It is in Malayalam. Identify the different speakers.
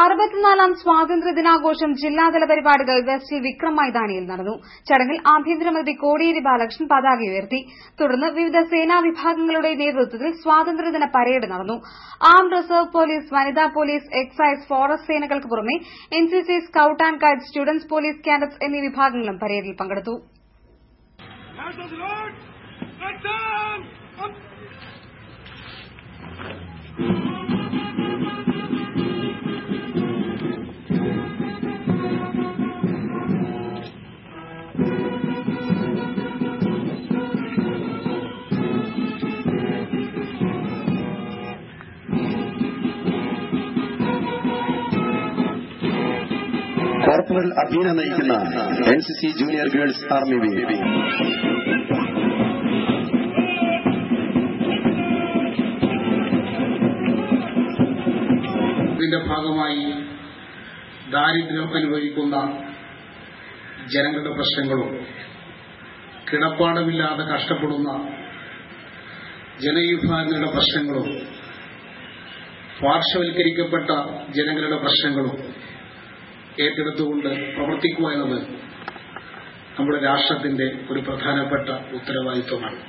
Speaker 1: 64ാം സ്വാതന്ത്ര്യദിനാഘോഷം ജില്ലാതല പരിപാടികൾ വെസ്റ്റിൽ വിക്രം മൈതാനിയിൽ നടന്നു. ചടങ്ങിൽ ആഭ്യന്തരമന്ത്രി കോടിയേരി ബാലകൃഷ്ണൻ പതാക ഉയർത്തി. തുടർന്ന് വിവിധ സേനാ വിഭാഗങ്ങളുടെ നേതൃത്വത്തിൽ സ്വാതന്ത്ര്യദിന പരേഡ് നടന്നു. ആംഡ് റിസർവ് പോലീസ്, വനിതാ പോലീസ്, എക്സൈസ്, ഫോറസ്റ്റ് സേനകൾക്ക് പുറമെ NCC, scout and guide, students police, cadets എന്നീ വിഭാഗങ്ങളും പരേഡിൽ പങ്കെടുത്തു.
Speaker 2: കോർപ്പറൽ അബീന നയിക്കുന്ന NCC junior girls army wing.
Speaker 3: ഇതിന്റെ ഭാഗമായി ദാരിദ്ര്യം അനുഭവിക്കുന്ന ജനങ്ങളുടെ പ്രശ്നങ്ങളും കിടപ്പാടമില്ലാതെ കഷ്ടപ്പെടുന്ന ജനവിഭാഗങ്ങളുടെ പ്രശ്നങ്ങളും പാർശ്വവൽക്കരിക്കപ്പെട്ട ജനങ്ങളുടെ പ്രശ്നങ്ങളും ഏറ്റെടുത്തുകൊണ്ട് പ്രവർത്തിക്കുക എന്നത് നമ്മുടെ രാഷ്ട്രത്തിന്റെ ഒരു പ്രധാനപ്പെട്ട ഉത്തരവാദിത്വമാണ്.